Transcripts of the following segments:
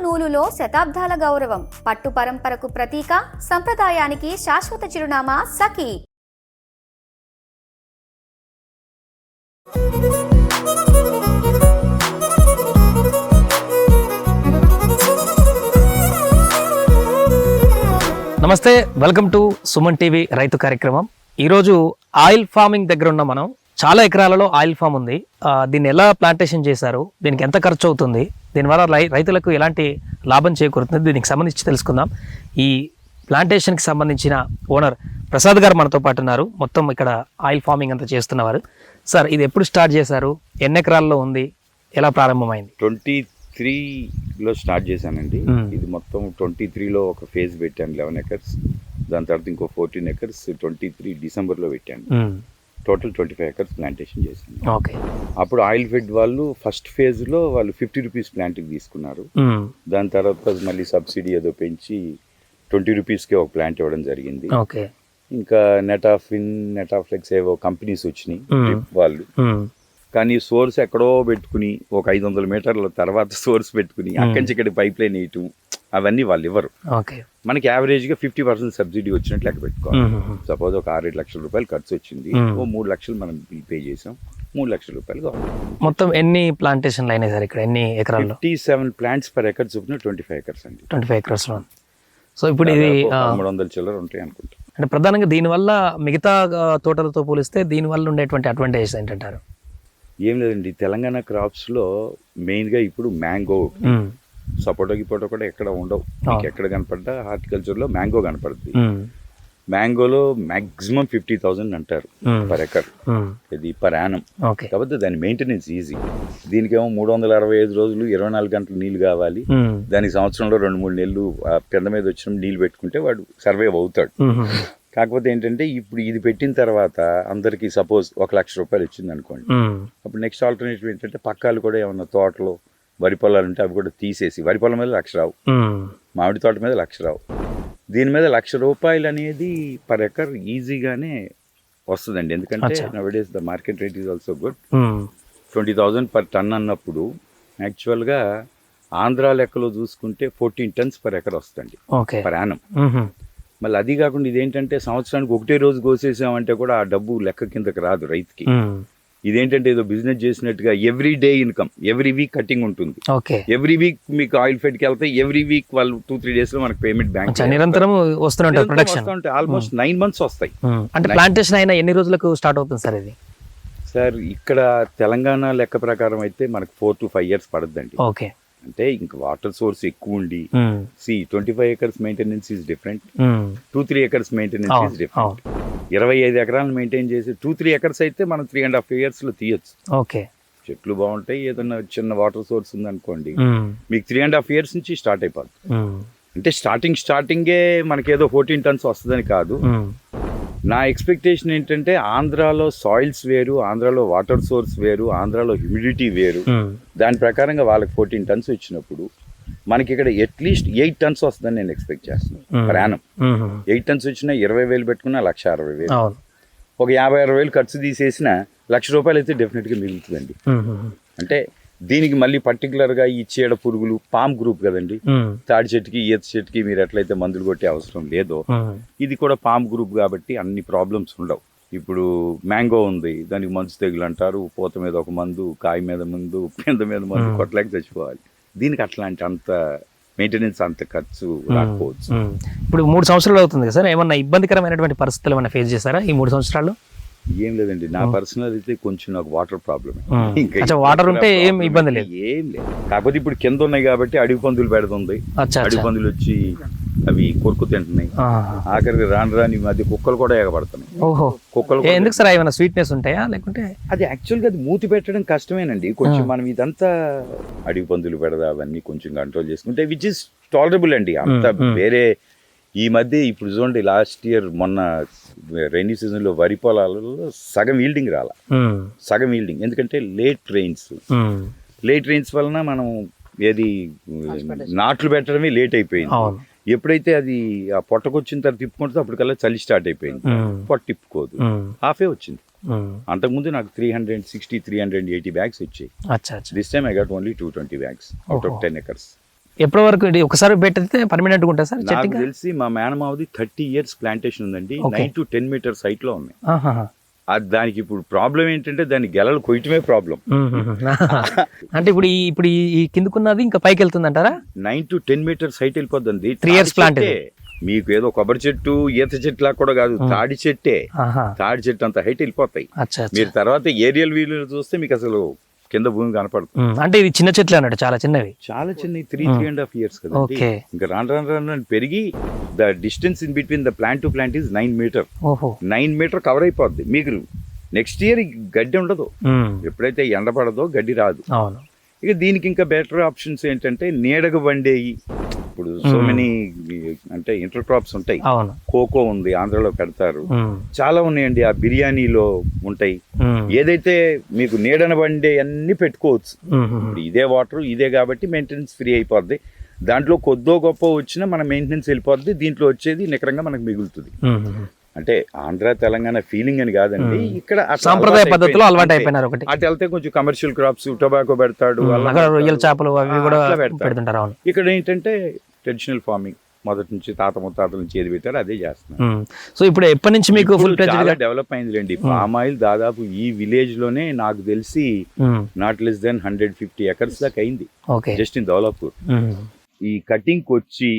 నూలులో శతాబ్దాల గౌరవం, పట్టు పరంపరకు ప్రతీక, సంప్రదాయానికి శాశ్వత చిరునామా సఖీ. నమస్తే, వెల్కమ్ టు సుమన్ టీవీ రైతు కార్యక్రమం. ఈరోజు ఆయిల్ ఫార్మింగ్ దగ్గర ఉన్న మనం. చాలా ఎకరాలలో ఆయిల్ ఫామ్ ఉంది. దీన్ని ఎలా ప్లాంటేషన్ చేశారు, దీనికి ఎంత ఖర్చు అవుతుంది, దీనివల్ల రైతులకు ఎలాంటి లాభం చేకూరుతుంది, దీనికి సంబంధించి తెలుసుకుందాం. ఈ ప్లాంటేషన్కి సంబంధించిన ఓనర్ ప్రసాద్ గారు మనతో పాటు ఉన్నారు. మొత్తం ఇక్కడ ఆయిల్ ఫార్మింగ్ అంతా చేస్తున్నవారు. సార్, ఇది ఎప్పుడు స్టార్ట్ చేశారు, ఎన్ని ఎకరాల్లో ఉంది, ఎలా ప్రారంభమైంది? 23లో స్టార్ట్ చేశానండి. ఇది మొత్తం 23లో ఒక ఫేజ్ పెట్టాను, 11 ఎకర్స్. దాని తర్వాత ఇంకో 14 ఎకర్స్ 23 డిసెంబర్లో పెట్టాను. టోటల్ 25 ఎకర్స్ ప్లాంటేషన్ చేశాను. ఓకే. అప్పుడు ఆయిల్ ఫెడ్ వాళ్ళు ఫస్ట్ ఫేజ్లో వాళ్ళు 50 రూపీస్ ప్లాంట్కి తీసుకున్నారు. దాని తర్వాత మళ్ళీ సబ్సిడీ ఏదో పెంచి 20 రూపీస్కే ఒక ప్లాంట్ ఇవ్వడం జరిగింది. ఓకే. ఇంకా నెటాఫ్లెక్స్ ఏవో కంపెనీస్ వచ్చినాయి వాళ్ళు. కానీ సోర్స్ ఎక్కడో పెట్టుకుని ఒక 500 మీటర్ల తర్వాత సోర్స్ పెట్టుకుని అక్కడి నుంచి ఇక్కడ పైప్ లైన్ వేయటం అవన్నీ వాళ్ళు ఇవ్వరు. మనకి యావరేజ్గా 50% సబ్సిడీ వచ్చినట్టు లెక్క పెట్టుకోవాలి. సపోజ్ ఒక 6-7 లక్షల రూపాయలు ఖర్చు వచ్చింది, ఓ 3 లక్షలు మనం బిల్ పే చేసాం, 3 లక్షల రూపాయలు కావాలి. మొత్తం ఎన్ని ప్లాంటేషన్లు అయినాయి సార్ ఇక్కడ, ఎన్ని ఎకరాల్లో? 57 ప్లాంట్స్ పర్ ఎకర్ చొప్పున 25 ఎకర్స్ అండి. 25 ఎకర్స్లో. సో ఇప్పుడు ఇది 300 చిల్లర ఉంటాయి అనుకుంటా. అంటే ప్రధానంగా దీనివల్ల మిగతా తోటలతో పోలిస్తే దీనివల్ల ఉండేటువంటి అడ్వాంటేజెస్ ఏంటంటారు? ఏం లేదండి, తెలంగాణ క్రాప్స్లో మెయిన్గా ఇప్పుడు మ్యాంగో, సపోటా కూడా ఎక్కడ ఉండవు. మీకు ఎక్కడ కనపడ్డా హార్టికల్చర్లో మ్యాంగో కనపడుతుంది. మ్యాంగోలో మ్యాక్సిమం 50,000 అంటారు పర్ ఎకర్, ఇది పర్ యానం. కాకపోతే దాని మెయింటెనెన్స్ ఈజీ. దీనికేమో 365 రోజులు 24 గంటలు నీళ్ళు కావాలి. దానికి సంవత్సరంలో 2-3 నెలలు పెద్ద మీద వచ్చిన నీళ్ళు పెట్టుకుంటే వాడు సర్వైవ్ అవుతాడు. కాకపోతే ఏంటంటే ఇప్పుడు ఇది పెట్టిన తర్వాత అందరికి సపోజ్ 1 లక్ష రూపాయలు వచ్చింది అనుకోండి, అప్పుడు నెక్స్ట్ ఆల్టర్నేటివ్ ఏంటంటే పక్కాలు కూడా ఏమన్నా తోటలో వరి పొలాలు ఉంటే అవి కూడా తీసేసి, వరి పొలం మీద 1 లక్ష రావు, మామిడి తోట మీద 1 లక్ష రావు, దీని మీద 1 లక్ష రూపాయలు అనేది పర్ ఎకర్ ఈజీగానే వస్తుందండి. ఎందుకంటే nowadays the market rate is also good. 20,000 per ton అన్నప్పుడు యాక్చువల్గా ఆంధ్ర లెక్కలో చూసుకుంటే 14 టన్స్ పర్ ఎకర్ వస్తుంది పర్ యానం. మళ్ళీ అది కాకుండా ఇదేంటంటే సంవత్సరానికి ఒకటే రోజు కోసేసామంటే కూడా ఆ డబ్బు లెక్క కిందకి రాదు రైతుకి. ఇదేంటంటే ఏదో బిజినెస్ చేసినట్టుగా every day income, every week cutting ఉంటుంది. ఎవ్రీ వీక్ మీకు ఆయిల్ ఫెడ్కి వెళ్తే ఎవ్రీ వీక్ వాళ్ళు 2-3 days లో మనకు పేమెంట్ బ్యాంక్ నిరంతరం వస్తుంటాయి. ప్రొడక్షన్ ఆల్మోస్ట్ 9 months వస్తాయి. అంటే ప్లాంటేషన్ అయినా ఎన్ని రోజులకు స్టార్ట్ అవుతుంది సార్ ఇది? సార్ ఇక్కడ తెలంగాణ లెక్క ప్రకారం అయితే మనకు 4 to 5 years పడుతుందండి. ఓకే. అంటే ఇంక వాటర్ సోర్స్ ఎక్కువ ఉండి 25 acres maintenance is different, 2-3 acres maintenance is different. 25 ఎకరాలను మెయింటైన్ చేసి 2-3 ఎకర్స్ అయితే మనం 3.5 years లో తీయచ్చు. ఓకే. చెట్లు బాగుంటాయి, ఏదన్నా చిన్న వాటర్ సోర్స్ ఉందనుకోండి, మీకు 3.5 years నుంచి స్టార్ట్ అయిపోతుంది. అంటే స్టార్టింగే మనకేదో 14 tons వస్తుందని కాదు. నా ఎక్స్పెక్టేషన్ ఏంటంటే ఆంధ్రాలో సాయిల్స్ వేరు, ఆంధ్రాలో వాటర్ సోర్స్ వేరు, ఆంధ్రాలో హ్యూమిడిటీ వేరు. దాని ప్రకారంగా వాళ్ళకి 14 tons వచ్చినప్పుడు మనకి ఇక్కడ అట్లీస్ట్ 8 tons వస్తుందని నేను ఎక్స్పెక్ట్ చేస్తున్నాను పర్ యానం. 8 tons వచ్చినా 20,000 పెట్టుకున్నా 1,60,000. ఒక 50-60,000 ఖర్చు తీసేసిన 1 లక్ష రూపాయలు అయితే డెఫినెట్గా మిగులుతుందండి. అంటే దీనికి మళ్ళీ పర్టికులర్గా ఈ చీడ పురుగులు, పామ్ గ్రూప్ కదండి, తాడి చెట్టుకి ఈత చెట్టుకి మీరు ఎట్లయితే మందులు కొట్టే అవసరం లేదో ఇది కూడా పామ్ గ్రూప్ కాబట్టి అన్ని ప్రాబ్లమ్స్ ఉండవు. ఇప్పుడు మ్యాంగో ఉంది, దానికి మంచు తెగులు అంటారు, పూత మీద ఒక మందు, కాయ మీద మందు, పింద మీద మందు కొట్టలేక చచ్చిపోవాలి. దీనికి అట్లాంటి అంత మెయింటెనెన్స్ అంత ఖర్చు రాకపోవచ్చు. ఇప్పుడు 3 సంవత్సరాలు అవుతుంది కదా సార్, ఏమన్నా ఇబ్బందికరమైనటువంటి పరిస్థితులు ఏమైనా ఫేస్ చేశారా ఈ 3 సంవత్సరాలు? ఏం లేదండి, నా పర్సనల్ అయితే కొంచెం నాకు వాటర్ ప్రాబ్లమ్. వాటర్ ఉంటే ఏం ఇబ్బంది లేదు, ఏం లేదు. కాకపోతే ఇప్పుడు కింద ఉన్నాయి కాబట్టి అడవి పందులు పెడుతుంది, అడవి పందులు వచ్చి అవి కొరుకు తింటున్నాయి. ఆఖరికి రాని మధ్య కుక్కలు కూడా ఎగబడుతున్నాయి. కుక్కలు ఎందుకు సార్, ఏమైనా స్వీట్నెస్ ఉంటాయా లేకుంటే? అది యాక్చువల్గా అది మూతి పెట్టడం కష్టమేనండి. కొంచెం మనం ఇదంతా అడవి పందులు పెడదా అవన్నీ కొంచెం కంట్రోల్ చేసుకుంటే విచ్ ఇస్ టాలరబుల్ అండి. అంత వేరే ఈ మధ్య ఇప్పుడు చూడండి, లాస్ట్ ఇయర్ మొన్న రైనీ సీజన్లో వరి పొలాలలో సగం ఈల్డింగ్ రాల, సగం ఈల్డింగ్. ఎందుకంటే లేట్ రెయిన్స్ వలన మనం ఏది నాట్లు పెట్టడమే లేట్ అయిపోయింది. ఎప్పుడైతే అది ఆ పొట్టకొచ్చిన తర్వాత తిప్పుకుంటుందో అప్పటికల్లా చలి స్టార్ట్ అయిపోయింది, పొట్ట తిప్పుకోదు, హాఫే వచ్చింది. అంతకుముందు నాకు 360-380 bags వచ్చాయి. This time I got only 220 bags out of 10 acres. ఎప్పటి వరకు ఇది ఒకసారి పెట్టితే పర్మనెంట్ గా ఉంటుంది సార్ నాకు చెట్టు తెలిసి మా మేనమావది 30 years ప్లాంటేషన్ ఉందండి. Okay. 9 to 10 మీటర్స్ హైట్ లో ఉన్నాయి. అది దానికి ఇప్పుడు ప్రాబ్లం ఏంటంటే దాని గెలలు కొయ్యటమే ప్రాబ్లం. అంటే ఇప్పుడు ఈ కిందకున్నది ఇంకా పైకి వెళ్తుంది అంటారా? 9 to 10 మీటర్స్ హైట్ వెళ్ళిపోద్ది. 3 years ప్లాంట్ మీకు ఏదో కొబ్బరి చెట్టు ఈత చెట్టు లాగా కూడా కాదు, తాడి చెట్టే. తాడి చెట్టు అంత హైట్ వెళ్ళిపోతాయి. మీరు తర్వాత ఏరియల్ వ్యూ చూస్తే మీకు అసలు కింద భూమి కనపడుతుంది. అంటే ఇది చిన్న చెట్లు అన్నట్టు, చాలా చిన్నవి, చాలా చిన్న 3.5 years కదా. ఇంకా రాను పెరిగి the distance in between the plant to plant is 9 meter. 9 meter cover అయిపోద్ది. మీకు నెక్స్ట్ ఇయర్ గడ్డి ఉండదు. ఎప్పుడైతే ఎండ పడదో గడ్డి రాదు. ఇక దీనికి ఇంకా బెటర్ ఆప్షన్స్ ఏంటంటే నీడకు వండేయి. ఇప్పుడు సో మెనీ అంటే ఇంటర్ క్రాప్స్ ఉంటాయి. కోకో ఉంది, ఆంధ్రలో పెడతారు. చాలా ఉన్నాయండి. ఆ బిర్యానీలో ఉంటాయి. ఏదైతే మీకు నీడన వండే అన్ని పెట్టుకోవచ్చు. ఇదే వాటర్ ఇదే కాబట్టి మెయింటెనెన్స్ ఫ్రీ అయిపోద్ది. దాంట్లో కొద్దో గొప్ప వచ్చినా మన మెయింటెనెన్స్ వెళ్ళిపోద్ది. దీంట్లో వచ్చేది నికరంగా మనకు మిగులుతుంది. అంటే ఆంధ్ర తెలంగాణ ఫీలింగ్ అని కాదండి, ఇక్కడ సాంప్రదాయ పద్ధతిలో అలవాటు అయిపోయినారు. ఒకటి అటు వెళ్తే కొంచెం కమర్షియల్ క్రాప్స్, టొబాకో పెడతాడు, రొయ్యల చేపలు అవి కూడా పెడుతుంటారు. ఇక్కడ ఏంటంటే ట్రెడిషనల్ ఫార్మింగ్ మొదటి నుంచి తాత ముత్తాతల నుంచి ఏది పెట్టారు అదే చేస్తున్నారు. సో ఇప్పుడు ఎప్పటి నుంచి మీకు చాలా డెవలప్ అయిందిలేండి. పామ్ ఆయిల్ దాదాపు ఈ విలేజ్ లోనే నాకు తెలిసి నాట్ లెస్ దెన్ 150 acres దాకా అయింది జస్ట్ ఇన్ దౌలాపూర్. ఈ కటింగ్ వచ్చి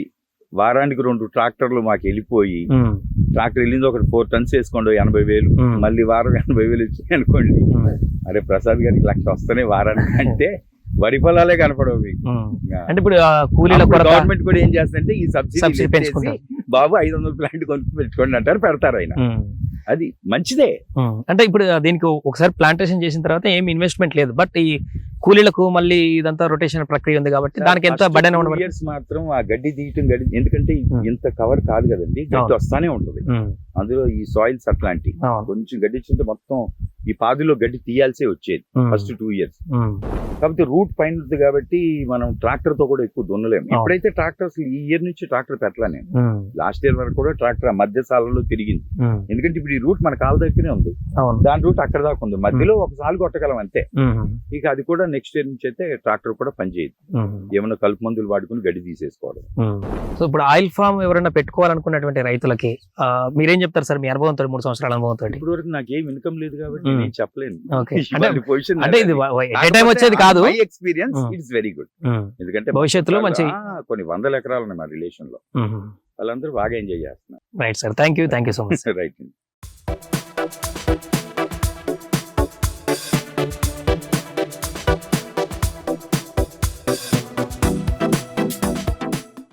వారానికి 2 ట్రాక్టర్లు మాకు వెళ్ళిపోయి, ట్రాక్టర్ వెళ్ళింది ఒకటి 4 tons వేసుకోండి 80,000, మళ్ళీ వారం 80,000 వచ్చినాయి అనుకోండి. అరే ప్రసాద్ గారికి 1,00,000 వస్తేనే వారానికి అంటే వరి పొలాలే కనపడవు మీకు. అంటే ఇప్పుడు గవర్నమెంట్ కూడా ఏం చేస్తుందంటే ఈ సబ్సిడీ పెంచుకుంటే బాబు 500 ప్లాంట్ కొనుక్కు పెట్టుకోండి అంటారు, పెడతారు ఆయన. అది మంచిదే. అంటే ఇప్పుడు దీనికి ఒకసారి ప్లాంటేషన్ చేసిన తర్వాత ఏం ఇన్వెస్ట్మెంట్ లేదు, బట్ ఈ కూలీలకు మళ్ళీ ఇదంతా రొటేషన్ ప్రక్రియ ఉంది కాబట్టి దానికి ఎంత బడన్ ఇయర్స్ మాత్రం ఆ గడ్డి తీయటం ఎందుకంటే ఇంత కవర్ కాదు కదండి, గడ్డి వస్తానే ఉంటుంది. అందులో ఈ సాయిల్స్ అట్లాంటి కొంచెం గడ్డి ఇచ్చింటే మొత్తం ఈ పాదిలో గడ్డి తీయాల్సే వచ్చేది ఫస్ట్ 2 years. కాకపోతే రూట్ పైన ఉంది కాబట్టి మనం ట్రాక్టర్ తో కూడా ఎక్కువ దున్నలేము. ఎప్పుడైతే ట్రాక్టర్స్ ఈ ఇయర్ నుంచి ట్రాక్టర్ పెట్టలే నేను, లాస్ట్ ఇయర్ వరకు కూడా ట్రాక్టర్ మధ్య సాలలో తిరిగింది. ఎందుకంటే ఇప్పుడు ఈ రూట్ మన కాళ్ళ దగ్గరే ఉంది, దాని రూట్ అక్కడ దాకా ఉంది, మధ్యలో ఒకసారి కొట్టగలం అంతే. ఇక అది కూడా నెక్స్ట్ ఇయర్ నుంచి అయితే ట్రాక్టర్ కూడా పనిచేయదు, ఏమన్నా కలుపు మందులు వాడుకుని గడ్డి తీసేసుకోవడం. సో ఇప్పుడు ఆయిల్ ఫామ్ ఎవరైనా పెట్టుకోవాలనుకున్నటువంటి రైతులకి మీరేం చెప్తారు సార్? మీ అనుభవంతో 3 సంవత్సరాల అనుభవంతో. ఇప్పుడు వరకు నాకేం ఇన్కమ్ లేదు కాబట్టి నేను చెప్పలేను. అంటే ఇది వచ్చేది కాదు, ఎక్స్పీరియన్స్ ఇట్స్ వెరీ గుడ్. ఎందుకంటే భవిష్యత్తులో మంచి కొన్ని 100 ఎకరాలు ఉన్నాయి మా రిలేషన్ లో, వాళ్ళందరూ బాగా ఎంజాయ్ చేస్తున్నారు. Right sir, thank you so much. Right.